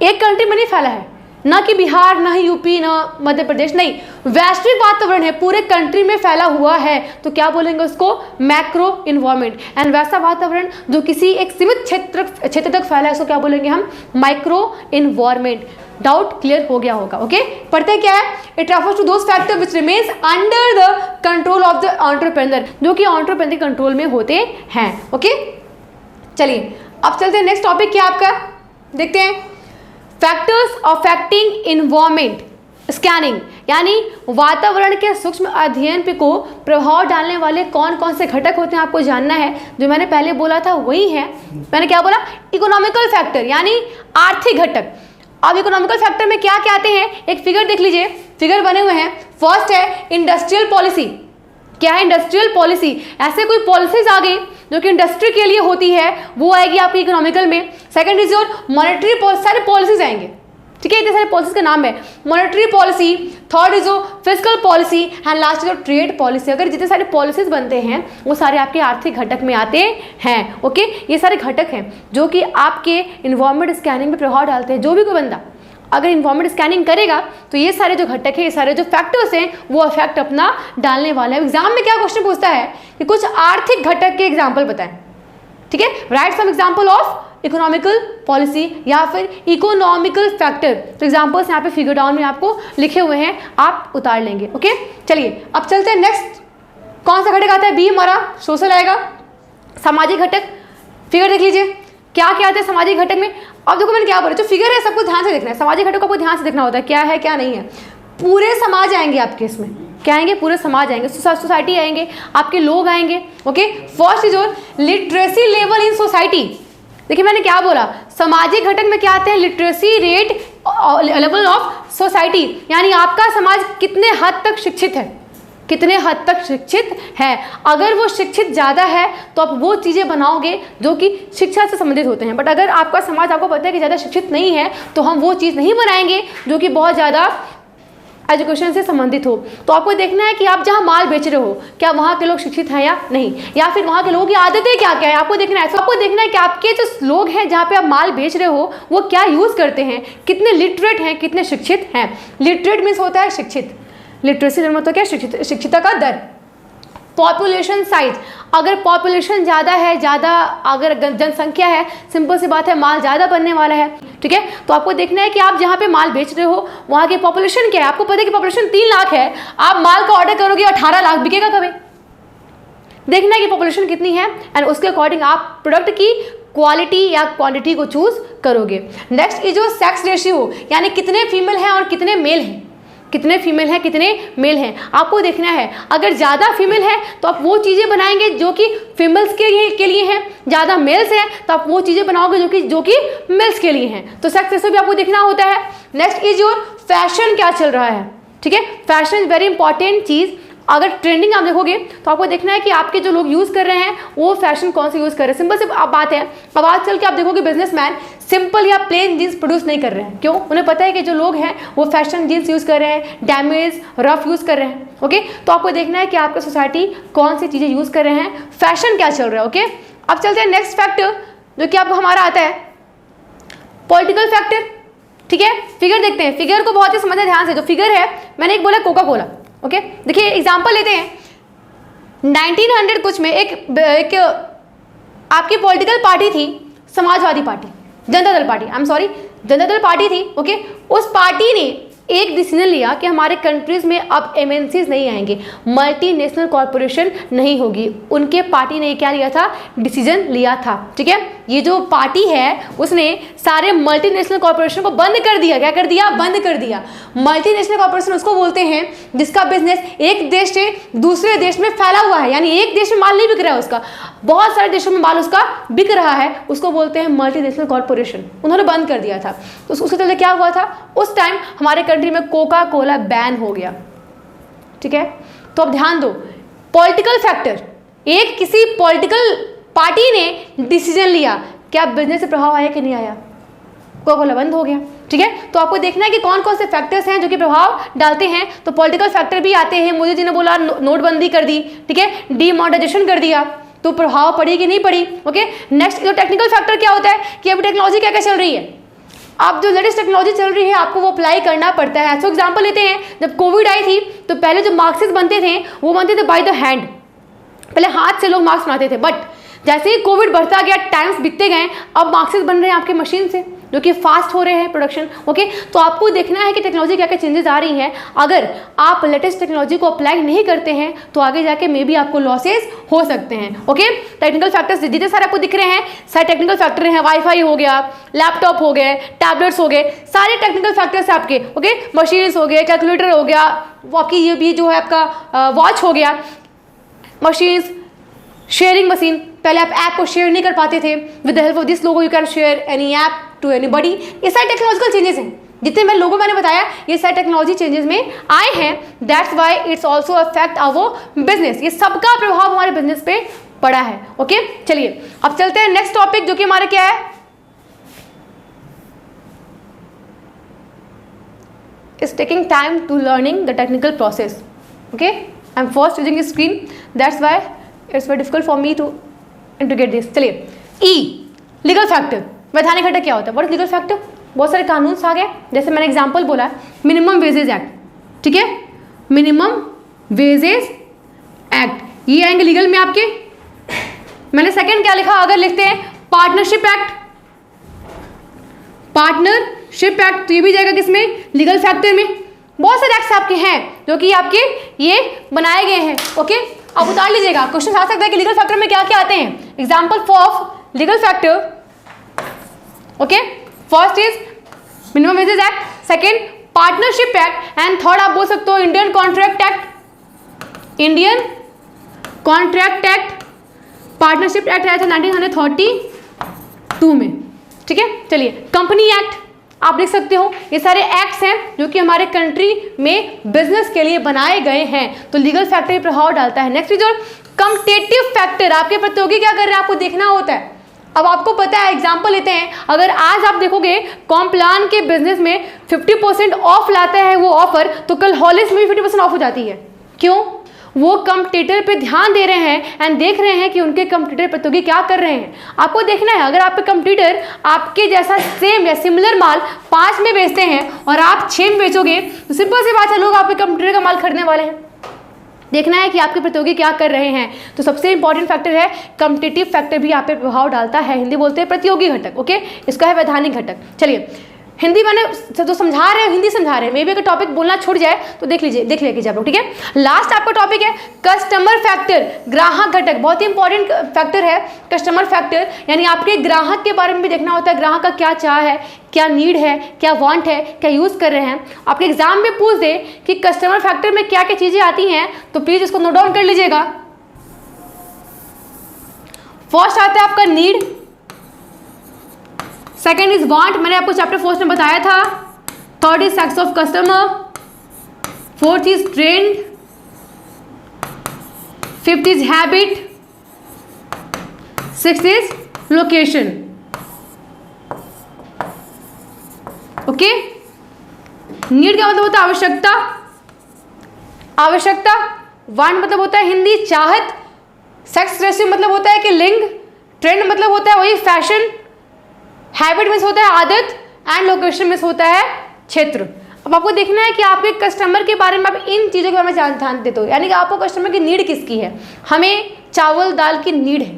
एक कंट्री में नहीं फैला है, ना कि बिहार, ना ही यूपी, ना मध्य प्रदेश, नहीं, वैश्विक वातावरण है, पूरे कंट्री में फैला हुआ है, तो क्या बोलेंगे उसको? Macro environment. एंड वैसा वातावरण जो किसी एक सीमित क्षेत्र तक फैला है उसको क्या बोलेंगे हम? Micro environment. डाउट क्लियर हो गया होगा। ओके, पढ़ते क्या है? It refers to those factor which remains under the control of the entrepreneur, जो कि एंटरप्रेन्योर कंट्रोल में होते हैं। ओके, चलिए अब चलते हैं नेक्स्ट टॉपिक क्या आपका, देखते हैं। फैक्टर्स अफेक्टिंग इन्वायरमेंट स्कैनिंग, यानी वातावरण के सूक्ष्म अध्ययन पे को प्रभाव डालने वाले कौन कौन से घटक होते हैं आपको जानना है। जो मैंने पहले बोला था वही है, मैंने क्या बोला? इकोनॉमिकल फैक्टर यानी आर्थिक घटक। अब इकोनॉमिकल फैक्टर में क्या क्या आते हैं, एक फिगर देख लीजिए, फिगर बने हुए हैं। फर्स्ट है इंडस्ट्रियल पॉलिसी। क्या है इंडस्ट्रियल पॉलिसी? ऐसे कोई पॉलिसीज आ गई जो कि इंडस्ट्री के लिए होती है, वो आएगी आपकी इकोनॉमिकल में। Second is your monetary policy, सारे पॉलिसीज आएंगे, ठीक है, इतने सारे पॉलिसीज का नाम है मॉनेटरी पॉलिसी। थर्ड इज जो fiscal policy and last is जो ट्रेड पॉलिसी। अगर जितने सारे पॉलिसीज बनते हैं वो सारे आपके आर्थिक घटक में आते हैं। ओके, ये सारे घटक हैं जो कि आपके इन्वायरमेंट स्कैनिंग में प्रभाव डालते हैं। जो भी कोई बंदा अगर इन्वायरमेंट स्कैनिंग करेगा तो ये सारे जो घटक है, ये सारे जो फैक्टर्स हैं वो इफेक्ट अपना डालने वाले हैं। एग्जाम में क्या क्वेश्चन पूछता है कि कुछ आर्थिक घटक के एग्जाम्पल बताएं, ठीक है, right some example of economical policy या फिर इकोनॉमिकल फैक्टर। तो एग्जाम्पल्स यहाँ पे फिगर डाउन में आपको लिखे हुए हैं, आप उतार लेंगे। ओके, चलिए अब चलते हैं नेक्स्ट। कौन सा घटक आता है? बी हमारा सोशल आएगा। सामाजिक घटक, फिगर देख लीजिए क्या क्या आता है सामाजिक घटक में। अब देखो मैंने क्या बोला, जो फिगर है सबको ध्यान से देखना है। सामाजिक घटक को आपको ध्यान से देखना होता है क्या है क्या नहीं है। पूरे समाज आएंगे आपके इसमें, क्या आएंगे? पूरे समाज आएंगे, सोसाइटी आएंगे, आपके लोग आएंगे। Okay, first is your literacy level in society. देखिए मैंने क्या बोला, सामाजिक घटक में क्या आते हैं? Literacy rate level of society, यानी आपका समाज कितने हद तक शिक्षित है, कितने हद तक शिक्षित है। अगर वो शिक्षित ज़्यादा है तो आप वो चीज़ें बनाओगे जो कि शिक्षा से संबंधित होते हैं। बट अगर आपका समाज आपको पता है कि ज़्यादा शिक्षित नहीं है तो हम वो चीज़ नहीं बनाएंगे जो कि बहुत ज़्यादा एजुकेशन से संबंधित हो। तो आपको देखना है कि आप जहाँ माल बेच रहे हो क्या वहाँ के लोग शिक्षित हैं या नहीं, या फिर वहाँ के लोगों की आदतें क्या क्या है, आपको देखना है। तो आपको देखना है कि आपके जो लोग हैं जहाँ पे आप माल बेच रहे हो वो क्या यूज़ करते हैं, कितने लिटरेट हैं, कितने शिक्षित हैं। लिटरेट मीन्स होता है शिक्षित, लिटरेसी मतलब क्या? शिक्षिता का दर। पॉपुलेशन साइज, अगर पॉपुलेशन ज़्यादा है, ज़्यादा अगर जनसंख्या है, सिंपल सी बात है माल ज़्यादा बनने वाला है, ठीक है। तो आपको देखना है कि आप जहाँ पे माल बेच रहे हो वहाँ की पॉपुलेशन क्या है। आपको पता है कि पॉपुलेशन 3 लाख है, आप माल का ऑर्डर करोगे 18 लाख, बिकेगा कभी? देखना है कि पॉपुलेशन कितनी है एंड उसके अकॉर्डिंग आप प्रोडक्ट की क्वालिटी या क्वांटिटी को चूज करोगे। नेक्स्ट इज जो सेक्स रेशियो, यानी कितने फीमेल हैं और कितने मेल हैं, कितने फीमेल हैं कितने मेल हैं, आपको देखना है। अगर ज़्यादा फीमेल है तो आप वो चीज़ें बनाएंगे जो कि फीमेल्स के लिए हैं, ज़्यादा मेल्स हैं तो आप वो चीज़ें बनाओगे जो कि मेल्स के लिए हैं। तो सेक्स रेशियो भी आपको देखना होता है। नेक्स्ट इज योर फैशन, क्या चल रहा है, ठीक है। फैशन इज वेरी इंपॉर्टेंट चीज़। अगर ट्रेंडिंग आप देखोगे तो आपको देखना है कि आपके जो लोग यूज़ कर रहे हैं वो फैशन कौन सा यूज़ कर रहे हैं। सिंपल सी बात है, अब आज चल के आप देखोगे बिजनेसमैन सिंपल या प्लेन जीन्स प्रोड्यूस नहीं कर रहे हैं। क्यों? उन्हें पता है कि जो लोग हैं वो फैशन जीन्स यूज़ कर रहे हैं, डैमेज रफ यूज़ कर रहे हैं। ओके, तो आपको देखना है कि आपका सोसाइटी कौन सी चीज़ें यूज़ कर रहे हैं, फैशन क्या चल रहा है। ओके, अब चलते हैं नेक्स्ट फैक्टर जो कि आपको हमारा आता है पॉलिटिकल फैक्टर, ठीक है। फिगर देखते हैं, फिगर को बहुत ही समझना ध्यान से। जो फिगर है मैंने एक बोला कोका कोला। ओके, देखिए एग्जाम्पल लेते हैं 1900 कुछ में एक आपकी पॉलिटिकल पार्टी थी, Samajwadi party, Janata Dal party, I am sorry, Janata Dal party थी। ओके, उस पार्टी ने एक डिसीजन लिया कि हमारे कंट्रीज में अब एमएनसीज नहीं आएंगे, मल्टीनेशनल कॉरपोरेशन नहीं होगी। उनके पार्टी ने क्या लिया था, डिसीजन लिया था, ठीक है। ये जो पार्टी है उसने सारे मल्टीनेशनल कॉरपोरेशन को बंद कर दिया। क्या कर दिया? बंद कर दिया। मल्टीनेशनल कॉरपोरेशन उसको बोलते हैं जिसका बिजनेस एक देश से दूसरे देश में फैला हुआ है, यानी एक देश में माल नहीं बिक रहा है उसका, बहुत सारे देशों में माल उसका बिक रहा है, उसको बोलते हैं मल्टीनेशनल कॉरपोरेशन। उन्होंने बंद कर दिया था। तो उसके चलते क्या हुआ था, उस टाइम हमारे कंट्री में कोका कोला बैन हो गया, ठीक है। तो अब ध्यान दो, पॉलिटिकल फैक्टर, एक किसी पॉलिटिकल पार्टी ने डिसीजन लिया, क्या बिजनेस से प्रभाव आया कि नहीं आया? कोका कोला बंद हो गया, ठीक है। तो आपको देखना है कि कौन कौन से फैक्टर्स हैं जो कि प्रभाव डालते हैं। तो पॉलिटिकल फैक्टर भी आते हैं। मोदी जी ने बोला नोटबंदी कर दी, ठीक है, डीमोनेटाइजेशन कर दिया, तो प्रभाव पड़ी कि नहीं पड़ी। ओके, नेक्स्ट जो टेक्निकल फैक्टर क्या होता है कि अभी टेक्नोलॉजी क्या क्या चल रही है, आप जो लेटेस्ट टेक्नोलॉजी चल रही है आपको वो अप्लाई करना पड़ता है। सो एग्जांपल लेते हैं, जब कोविड आई थी तो पहले जो मार्क्सिस बनते थे वो बनते थे बाय द हैंड, पहले हाथ से लोग मार्क्स बनाते थे। बट जैसे ही कोविड बढ़ता गया, टाइम्स बीतते गए, अब मार्क्सिस बन रहे हैं आपके मशीन से, जो कि फास्ट हो रहे हैं प्रोडक्शन। ओके, तो आपको देखना है कि टेक्नोलॉजी क्या क्या चेंजेस आ रही हैं। अगर आप लेटेस्ट टेक्नोलॉजी को अप्लाई नहीं करते हैं तो आगे जाके मे बी आपको लॉसेस हो सकते हैं। ओके, टेक्निकल फैक्टर्स जितने सारे आपको दिख रहे हैं सारे टेक्निकल फैक्टर हैं। वाईफाई हो गया, लैपटॉप हो गए, टैबलेट्स हो गए, सारे टेक्निकल फैक्टर्स हैं आपके। ओके, मशीन्स हो गए, कैलकुलेटर हो गया, आपकी ये भी जो है आपका वॉच हो गया, मशीन्स, शेयरिंग मशीन। पहले आप ऐप को शेयर नहीं कर पाते थे, with the help of this logo you can share any app to anybody. ये सारे टेक्नोलॉजिकल चेंजेस हैं, जितने मैंने बताया ये सारे टेक्नोलॉजी चेंजेस में आए हैं। That's why it's also affect our business. ये सबका प्रभाव हमारे बिजनेस पे पड़ा है। ओके, चलिए अब चलते हैं नेक्स्ट टॉपिक, जो कि हमारा क्या है, is taking time to learning the technical process. Okay, I am first using this screen, that's why it's very difficult for me to integrate this. चलिए, ई लीगल फैक्टर, वैधानिक घटक क्या होता है? What is legal factor? बहुत सारे कानून आ गए, जैसे मैंने एग्जांपल बोला मिनिमम वेजेस एक्ट, ठीक है, मिनिमम वेजेस एक्ट, ये आएंगे लीगल में आपके। मैंने सेकंड क्या लिखा, अगर लिखते हैं पार्टनरशिप एक्ट, पार्टनरशिप एक्ट, तो ये भी जाएगा किसमें? लीगल फैक्टर में। बहुत सारे एक्ट्स आपके हैं जो कि आपके ये बनाए गए हैं। ओके, आप उतार लीजिएगा, क्वेश्चन आ सकता है कि लीगल फैक्टर में क्या क्या आते हैं। Example of legal factor, okay, first is minimum wages act, second partnership act, and third आप बोल सकते हो Indian contract act. Indian contract act, partnership act आया था 1932 में, ठीक है। चलिए, कंपनी एक्ट आप लिख सकते हो। ये सारे एक्ट्स हैं जो कि हमारे कंट्री में बिजनेस के लिए बनाए गए हैं, तो लीगल फैक्टर प्रभाव डालता है। नेक्स्ट जो कॉम्पिटिटिव फैक्टर, आपके प्रतियोगी क्या कर रहे हैं आपको देखना होता है। अब आपको पता है, एग्जांपल लेते हैं, अगर आज आप देखोगे कॉम्प्लान के बिजनेस में 50% ऑफ लाता है वो ऑफर, तो कल हॉलिक्स में भी 50% ऑफ हो जाती है। क्यों? वो कंपटीटर पे ध्यान दे रहे हैं एंड देख रहे हैं कि उनके कंपटीटर प्रतियोगी क्या कर रहे हैं। आपको देखना है, अगर आपके कंपटीटर आपके जैसा सेम या सिमिलर माल 5 में बेचते हैं और आप 6 में बेचोगे, तो सिंपल सी बात है, लोग आपके कंपटीटर का माल खरीदने वाले हैं। देखना है कि आपके प्रतियोगी क्या कर रहे हैं। तो सबसे इंपॉर्टेंट फैक्टर है कॉम्पिटिटिव फैक्टर, भी आप पे प्रभाव डालता है। हिंदी बोलते हैं प्रतियोगी घटक। ओके, इसका है वैधानिक घटक। चलिए, हिंदी मैंने जो समझा रहे हैं हिंदी समझा रहे हैं, मे भी अगर टॉपिक बोलना छूट जाए तो देख लीजिए आप लोग, ठीक है। लास्ट आपका टॉपिक है कस्टमर फैक्टर, ग्राहक घटक। बहुत ही इंपॉर्टेंट फैक्टर है कस्टमर फैक्टर, यानी आपके ग्राहक के बारे में भी देखना होता है, ग्राहक का क्या चाह है, क्या नीड है, क्या वांट है, क्या यूज़ कर रहे हैं। आपके एग्जाम में पूछ दे कि कस्टमर फैक्टर में क्या क्या चीज़ें आती हैं, तो प्लीज़ इसको नोट डाउन कर लीजिएगा। फर्स्ट आता है आपका नीड, सेकेंड इज वांट, मैंने आपको चैप्टर 4 में बताया था। Third is sex of customer, fourth is trend, fifth is habit, sixth is location. Okay, need क्या मतलब होता है? आवश्यकता, आवश्यकता। वांट मतलब होता है हिंदी चाहत, सेक्स रेशियो मतलब होता है कि लिंग, ट्रेंड मतलब होता है वही फैशन, हैबिट में होता है आदत, एंड लोकेशन में होता है क्षेत्र। अब आपको देखना है कि आपके कस्टमर के बारे में आप इन चीज़ों के बारे में जान देते हो, यानी कि आपको कस्टमर की नीड किसकी है। हमें चावल दाल की नीड है,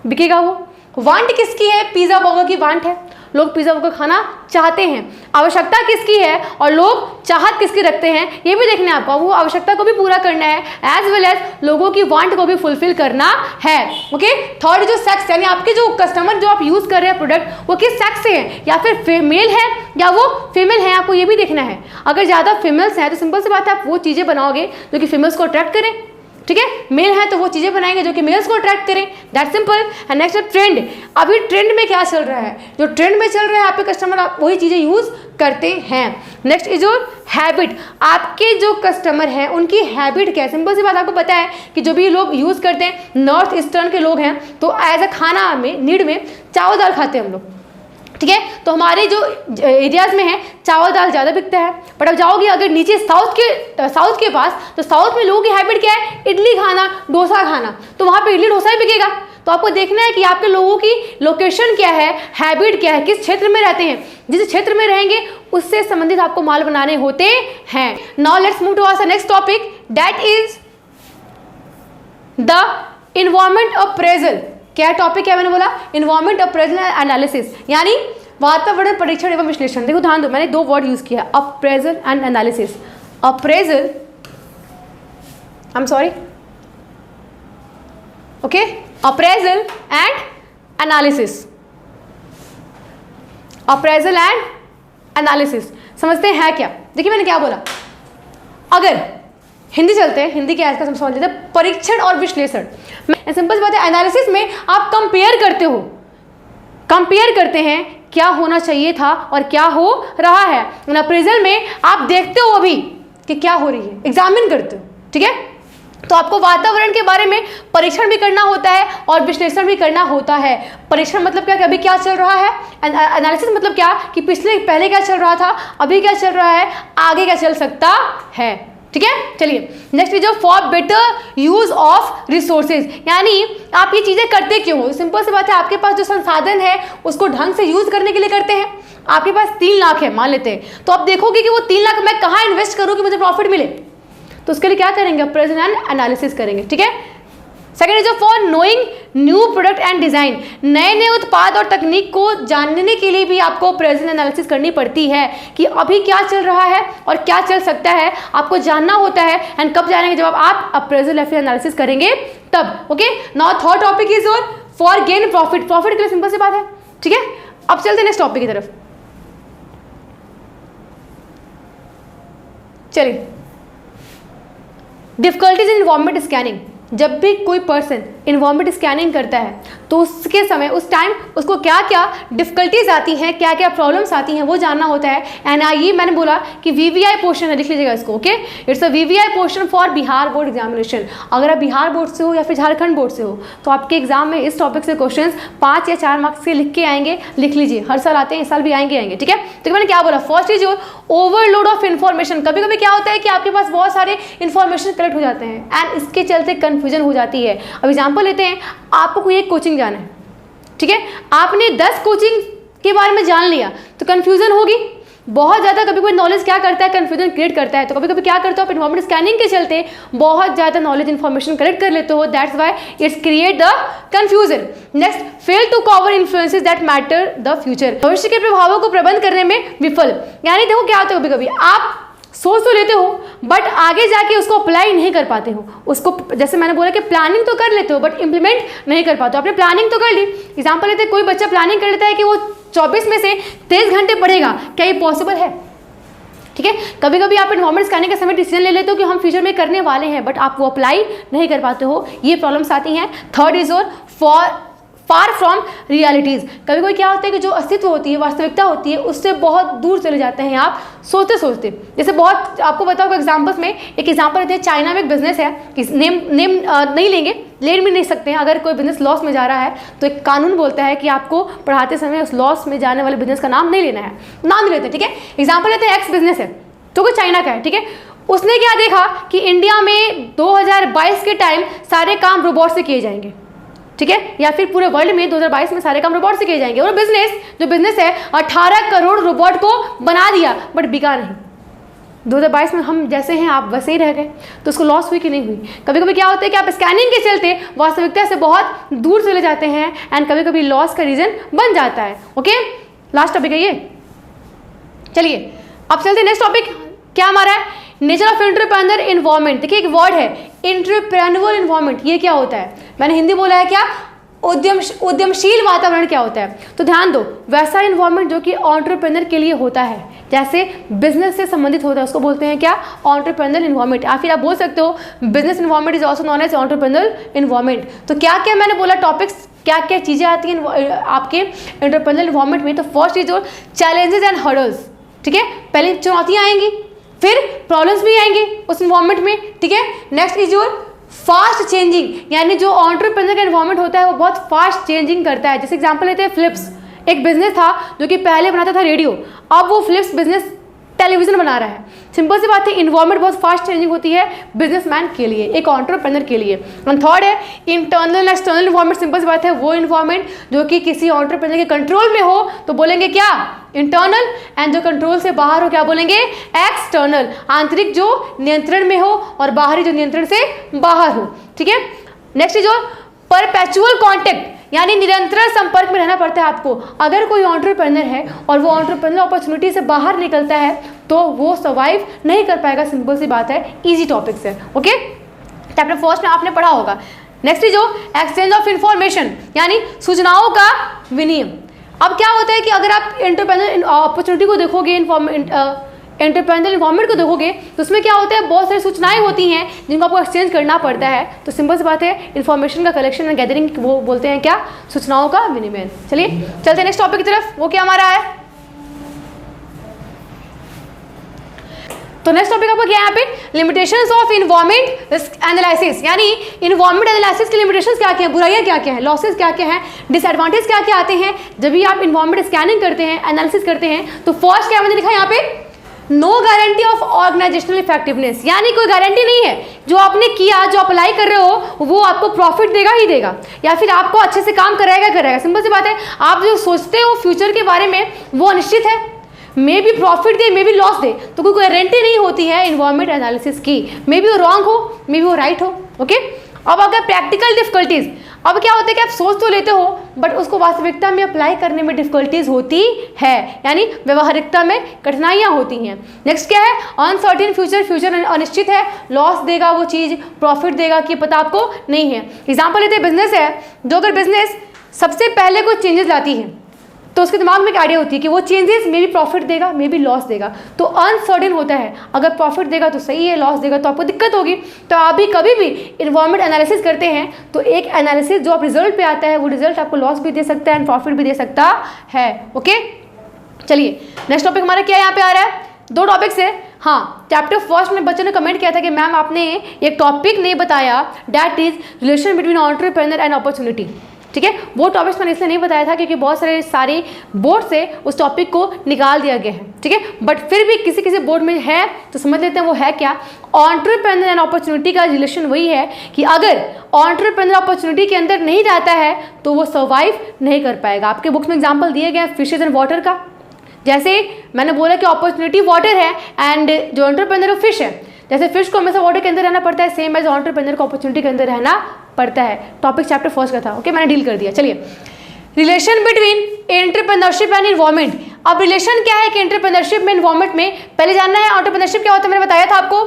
बिकेगा वो। वांट किसकी है? पिज़्ज़ा बर्गर की वांट है, लोग पिज़्ज़ा बर्गर खाना चाहते हैं। आवश्यकता किसकी है और लोग चाहत किसकी रखते हैं, ये भी देखना है आपको। वो आवश्यकता को भी पूरा करना है एज वेल एज लोगों की वांट को भी फुलफिल करना है। ओके, थर्ड जो सेक्स, यानी आपके जो कस्टमर जो आप यूज़ कर रहे हैं प्रोडक्ट, वो किस सेक्स से है, या फिर मेल है या वो फीमेल है, आपको ये भी देखना है। अगर ज़्यादा फीमेल्स हैं तो सिंपल सी बात है, आप वो चीज़ें बनाओगे जो कि फीमेल्स को अट्रैक्ट करें, ठीक है। मेल है तो वो चीज़ें बनाएंगे जो कि मेल्स को अट्रैक्ट करें, that simple. And next trend, अभी ट्रेंड में क्या चल रहा है, जो ट्रेंड में चल रहा है आपके कस्टमर आप वही चीज़ें यूज़ करते हैं। नेक्स्ट इज योर हैबिट, आपके जो कस्टमर हैं उनकी हैबिट क्या है। सिंपल सी बात, आपको पता है कि जो भी लोग यूज़ करते हैं, नॉर्थ ईस्टर्न के लोग हैं, तो एज अ खाना में नीड में चावल दाल खाते हैं हम लोग, ठीक है। तो हमारे जो एरियाज़ में है चावल दाल ज़्यादा बिकता है। बट अब जाओगे अगर नीचे साउथ के पास, तो साउथ में लोगों की हैबिट क्या है, इडली खाना, डोसा खाना, तो वहाँ पे इडली डोसा ही बिकेगा। तो आपको देखना है कि आपके लोगों की लोकेशन क्या है, हैबिट क्या है, किस क्षेत्र में रहते हैं। जिस क्षेत्र में रहेंगे उससे संबंधित आपको माल बनाने होते हैं। Now let's move to our next topic, that is the environment appraisal. क्या टॉपिक है, मैंने बोला इन्वायरमेंट अप्रेजल एंड एनालिसिस, यानी वातावरण परीक्षण एवं विश्लेषण। देखो ध्यान दो, मैंने दो वर्ड यूज किया, appraisal and analysis. Appraisal, I am sorry, okay, appraisal and analysis, appraisal and analysis समझते हैं क्या। देखिए मैंने क्या बोला, अगर हिंदी चलते हैं, हिंदी क्या है इसका समझ लेते हैं, परीक्षण और विश्लेषण। सिंपल सी बात है, एनालिसिस में आप कंपेयर करते हो, कंपेयर करते हैं क्या होना चाहिए था और क्या हो रहा है। अप्रेजल में आप देखते हो अभी कि क्या हो रही है, एग्जामिन करते हो, ठीक है। तो आपको वातावरण के बारे में परीक्षण भी करना होता है और विश्लेषण भी करना होता है। परीक्षण मतलब क्या कि अभी क्या चल रहा है, एनालिसिस मतलब क्या कि पहले क्या चल रहा था, अभी क्या चल रहा है, आगे क्या चल सकता है, ठीक है। चलिए नेक्स्ट जो for better use of resources, यानी आप ये चीजें करते क्यों हो। सिंपल सी बात है, आपके पास जो संसाधन है उसको ढंग से यूज करने के लिए करते हैं। आपके पास 3 लाख है मान लेते हैं, तो आप देखोगे कि वो 3 लाख मैं कहाँ इन्वेस्ट करूँ कि मुझे प्रॉफिट मिले, तो उसके लिए क्या करेंगे, अप्रेजल एंड एनालिसिस करेंगे, ठीक है। Second is for knowing new product and design, नए नए उत्पाद और तकनीक को जानने के लिए भी आपको अप्रेजल एनालिसिस करनी पड़ती है कि अभी क्या चल रहा है और क्या चल सकता है, आपको जानना होता है। एंड कब जानेंगे, जब आप अप्रेजल या फिर एनालिसिस करेंगे तब, okay. Now third topic is for gain profit, profit के लिए सिंपल सी बात है, ठीक है। अब चलते हैं नेक्स्ट टॉपिक की तरफ, चलिए। डिफिकल्टीज इन इन्वायरमेंट स्कैनिंग, जब भी कोई पर्सन इन्वायरमेंट स्कैनिंग करता है तो उसके समय उस टाइम उसको क्या क्या डिफिकल्टीज आती हैं, क्या क्या प्रॉब्लम्स आती हैं वो जानना होता है। एंड ये मैंने बोला कि वीवीआई पोर्शन है, लिख लीजिएगा इसको, okay. It's a VVI portion for Bihar board examination. अगर आप बिहार बोर्ड से हो या फिर झारखंड बोर्ड से हो तो आपके एग्जाम में इस टॉपिक से क्वेश्चन 5 या 4 मार्क्स के लिख के आएंगे, लिख लीजिए, हर साल आते हैं, इस साल भी आएंगे, ठीक है। तो मैंने क्या बोला, first is overload of information. कभी कभी क्या होता है कि आपके पास बहुत सारे इन्फॉर्मेशन कलेक्ट हो जाते हैं एंड इसके चलते कन्फ्यूजन हो जाती है। अब एग्जाम्पल लेते हैं, आपको कोई एक कोचिंग जाना है, ठीक है, आपने 10 कोचिंग के बारे में जान लिया तो कंफ्यूजन होगी बहुत ज़्यादा। कभी कोई नॉलेज क्या करता है, कंफ्यूजन क्रिएट करता है। तो कभी कभी क्या करते हो आप, इन्फॉर्मेशन स्कैनिंग के चलते बहुत ज़्यादा नॉलेज इन्फॉर्मेशन कलेक्ट कर लेते हो, that's why it's create the confusion. Next, fail to cover influences that matter the future, भविष्य के प्रभावों को प्रबंध करने में विफल। यानी देखो क्या होता है, कभी कभी आप सोच तो लेते हो बट आगे जाके उसको अप्लाई नहीं कर पाते हो, उसको जैसे मैंने बोला कि प्लानिंग तो कर लेते हो बट इंप्लीमेंट नहीं कर पाते हो। आपने प्लानिंग तो कर ली, एग्जांपल लेते हैं, कोई बच्चा प्लानिंग कर लेता है कि वो 24 में से 23 घंटे पढ़ेगा, क्या ये पॉसिबल है, ठीक है। कभी कभी आप इन्वायरमेंट स्कैनिंग के समय डिसीजन ले लेते हो कि हम फ्यूचर में करने वाले हैं बट आप वो अप्लाई नहीं कर पाते हो, ये प्रॉब्लम्स आती हैं। Third is far from realities, कभी कोई क्या होता है कि जो अस्तित्व होती है, वास्तविकता होती है, उससे बहुत दूर चले जाते हैं आप सोचते सोचते। जैसे बहुत आपको बताओ एग्जाम्पल्स में, एक एग्जाम्पल लेते हैं, चाइना में एक बिजनेस है, नेम नहीं लेंगे, ले भी नहीं सकते हैं। अगर कोई बिजनेस लॉस में जा रहा है तो एक कानून बोलता है कि आपको पढ़ाते समय उस लॉस में जाने वाले बिजनेस का नाम नहीं लेना है, नाम नहीं लेते, ठीक है। एग्जाम्पल लेते हैं, एक्स बिजनेस है तो कोई चाइना का है, ठीक है। उसने क्या देखा कि इंडिया में 2022 के टाइम सारे काम रोबोट से किए जाएंगे, ठीक है, या फिर पूरे वर्ल्ड में 2022 में सारे काम रोबोट से किए जाएंगे। और बिजनेस है 18 करोड़ रोबोट को बना दिया बट बिका नहीं। 2022 में हम जैसे हैं आप वैसे ही रह गए, तो उसको लॉस हुई कि नहीं हुई। कभी कभी क्या होता है कि आप स्कैनिंग के चलते वास्तविकता से बहुत दूर चले जाते हैं एंड कभी कभी लॉस का रीजन बन जाता है, ओके। लास्ट टॉपिक है ये, चलिए अब चलते हैं नेक्स्ट टॉपिक, क्या हमारा है, नेचर ऑफ एंटरप्रेन्योर एनवायरनमेंट। देखिए एक वर्ड है एंटरप्रेन्योर एनवायरनमेंट, ये क्या होता है, मैंने हिंदी बोला है क्या, उद्यमशील वातावरण क्या होता है। तो ध्यान दो, वैसा एनवायरनमेंट जो कि एंटरप्रेन्योर के लिए होता है, जैसे बिजनेस से संबंधित होता है, उसको बोलते हैं क्या, एंटरप्रेन्योर एनवायरनमेंट। या फिर आप बोल सकते हो business environment is also known as entrepreneur environment. तो क्या क्या मैंने बोला टॉपिक्स, क्या क्या चीज़ें आती हैं आपके एंटरप्रेन्योर एनवायरनमेंट में। तो first is challenges and hurdles, ठीक है, पहले चुनौतियाँ आएंगी, फिर प्रॉब्लम्स भी आएंगे उस एनवायरनमेंट में, ठीक है। Next is your fast changing, यानी जो एंटरप्रेन्योर का एनवायरनमेंट होता है वो बहुत फास्ट चेंजिंग करता है। जैसे एग्जांपल लेते हैं, फिलिप्स एक बिजनेस था जो कि पहले बनाता था रेडियो, अब वो फिलिप्स बिजनेस टेलीविजन बना रहा है। सिंपल सी बात है, इन्वायरमेंट बहुत फास्ट चेंजिंग होती है बिजनेसमैन के लिए, एक एंटरप्रेन्योर के लिए। एंड थर्ड है internal and external environment. Simple सी बात है, वो इन्वायरमेंट जो कि किसी एंटरप्रेन्योर के कंट्रोल में हो तो बोलेंगे क्या, इंटरनल, एंड जो कंट्रोल से बाहर हो क्या बोलेंगे, एक्सटर्नल। आंतरिक जो नियंत्रण में हो और बाहरी जो नियंत्रण से बाहर हो। ठीक है, नेक्स्ट जो परपेचुअल कॉन्टेक्ट, यानी निरंतर संपर्क में रहना पड़ता है आपको। अगर कोई एंटरप्रेन्योर है और वो एंटरप्रेन्योर अपॉर्चुनिटी से बाहर निकलता है तो वो सर्वाइव नहीं कर पाएगा। सिंपल सी बात है, इजी टॉपिक्स है। ओके, चैप्टर फर्स्ट में आपने पढ़ा होगा। नेक्स्ट जो एक्सचेंज ऑफ इंफॉर्मेशन, यानी सूचनाओं का विनिमय। अब क्या होता है कि अगर आप एंटरप्रेन्योर अपॉर्चुनिटी को देखोगे, एंटरप्रेन्योर इन्वायरमेंट को देखोगे तो उसमें क्या होता है, बहुत सारी सूचनाएं होती हैं जिनको आपको एक्सचेंज करना पड़ता है। तो सिंपल सी बात है, इन्फॉर्मेशन का कलेक्शन एंड गैदरिंग वो बोलते हैं क्या, सूचनाओं का विनिमय। चलिए चलते हैं नेक्स्ट टॉपिक की तरफ। वो क्या हमारा है, तो नेक्स्ट टॉपिक आपका क्या है यहाँ पे, लिमिटेशंस ऑफ इन्वायरमेंट एनालिसिस। यानी इन्वायरमेंट एनालिसिस की लिमिटेशंस क्या क्या हैं, बुराइयां क्या क्या हैं, लॉसेस क्या क्या हैं, डिसएडवांटेज क्या क्या आते हैं जब भी आप इन्वायरमेंट स्कैनिंग करते हैं, एनालिसिस करते हैं। तो फर्स्ट क्या मैंने लिखा यहाँ पे, no guarantee of organisational effectiveness, यानी कोई गारंटी नहीं है जो आपने किया, जो अप्लाई कर रहे हो वो आपको प्रॉफिट देगा ही देगा या फिर आपको अच्छे से काम कराएगा। सिंपल सी बात है, आप जो सोचते हो फ्यूचर के बारे में वो अनिश्चित है, मे भी प्रॉफिट दे मे भी लॉस दे, तो कोई गारंटी नहीं होती है इन्वायरमेंट एनालिसिस की। मे भी वो रॉन्ग हो, मे भी वो राइट हो। ओके, अब अगर प्रैक्टिकल डिफिकल्टीज, अब क्या होता है कि आप सोच तो लेते हो बट उसको वास्तविकता में अप्लाई करने में डिफिकल्टीज होती है, यानी व्यवहारिकता में कठिनाइयाँ होती हैं। नेक्स्ट क्या है, अनसर्टेन फ्यूचर, फ्यूचर अनिश्चित है, लॉस देगा वो चीज़, प्रॉफिट देगा कि पता आपको नहीं है। एग्जाम्पल लेते हैं, बिजनेस है, जो अगर बिजनेस सबसे पहले कोई चेंजेस लाती है तो उसके दिमाग में एक आइडिया होती है कि वो चेंजेस मे भी प्रॉफिट देगा मे भी लॉस देगा, तो अनसर्टेन होता है। अगर प्रॉफिट देगा तो सही है, लॉस देगा तो आपको दिक्कत होगी। तो आप भी कभी भी इन्वायरमेंट एनालिसिस करते हैं तो एक एनालिसिस जो आप रिजल्ट पे आता है वो रिजल्ट आपको लॉस भी दे सकता है एंड प्रॉफिट भी दे सकता है। ओके, चलिए नेक्स्ट टॉपिक हमारा क्या यहाँ पे आ रहा है, दो टॉपिक्स है। हाँ, चैप्टर फर्स्ट में बच्चों ने कमेंट किया था कि मैम आपने एक टॉपिक नहीं बताया, that is relation between entrepreneur and opportunity. ठीक है, वो टॉपिक्स मैंने इसलिए नहीं बताया था क्योंकि बहुत सारे बोर्ड से उस टॉपिक को निकाल दिया गया है। ठीक है, बट फिर भी किसी किसी बोर्ड में है तो समझ लेते हैं वो है क्या। एंटरप्रेन्योर एंड अपॉर्चुनिटी का रिलेशन वही है कि अगर एंटरप्रेन्योर अपॉर्चुनिटी के अंदर नहीं रहता है तो वो सर्वाइव नहीं कर पाएगा। आपके बुक्स में एग्जाम्पल दिए गए हैं फिशेज एंड वाटर का, जैसे मैंने बोला कि अपॉर्चुनिटी वाटर है एंड जो एंटरप्रेन्योर फिश है, जैसे फिश को हमेशा वाटर के अंदर रहना पड़ता है, सेम एज एंटरप्रेन्योर को अपॉर्चुनिटी के अंदर रहना पड़ता है। टॉपिक चैप्टर फर्स्ट का था। ओके, मैंने डील कर दिया। चलिए, relation between entrepreneurship and environment. अब रिलेशन क्या है कि एंटरप्रेन्योरशिप में इन्वायरमेंट में, पहले जानना है एंटरप्रेन्योरशिप क्या होता है, मैंने बताया था आपको,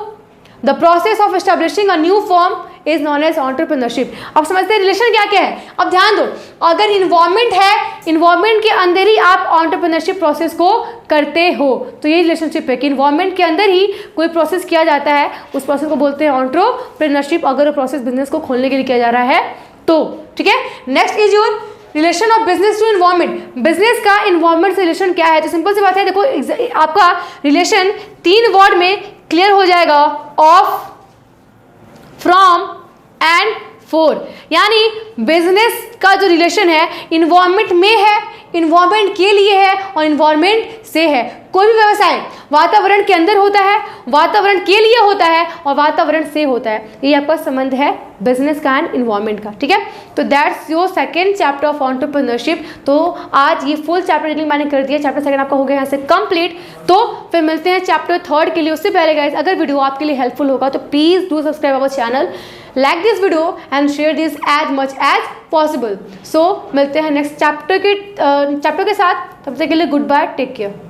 the process of establishing a new firm is known as entrepreneurship. अब समझते हैं रिलेशन क्या क्या है। अब ध्यान दो, अगर इन्वायरमेंट है, इन्वायरमेंट के अंदर ही आप एंटरप्रेन्योरशिप प्रोसेस को करते हो, तो ये रिलेशनशिप है कि इन्वायरमेंट के अंदर ही कोई प्रोसेस किया जाता है, उस प्रोसेस को बोलते हैं एंटरप्रेन्योरशिप। अगर वो प्रोसेस बिजनेस को खोलने के लिए किया जा रहा है तो। ठीक है, next is your relation of business to environment. Business का इन्वायरमेंट से रिलेशन क्या है, तो सिंपल सी बात है, देखो आपका रिलेशन 3 वर्ड में क्लियर हो जाएगा, ऑफ, फ्रॉम एंड फॉर। यानी बिजनेस का जो रिलेशन है इन्वायरमेंट में है, इन्वायरमेंट के लिए है और इन्वायरमेंट से है। कोई भी व्यवसाय वातावरण के अंदर होता है, वातावरण के लिए होता है और वातावरण से होता है। ये आपका संबंध है बिजनेस का एंड इन्वायरमेंट का। ठीक है, तो that's your second chapter of entrepreneurship. तो आज ये फुल चैप्टर डिटेलिंग मैंने कर दिया, चैप्टर सेकंड आपका हो गया यहाँ से कंप्लीट। तो फिर मिलते हैं चैप्टर थर्ड के लिए। उससे पहले गाइस, अगर वीडियो आपके लिए हेल्पफुल होगा तो please do subscribe our channel, like this video and share this as much as possible. So मिलते हैं नेक्स्ट चैप्टर के साथ, तब तक के लिए गुड बाय, टेक केयर।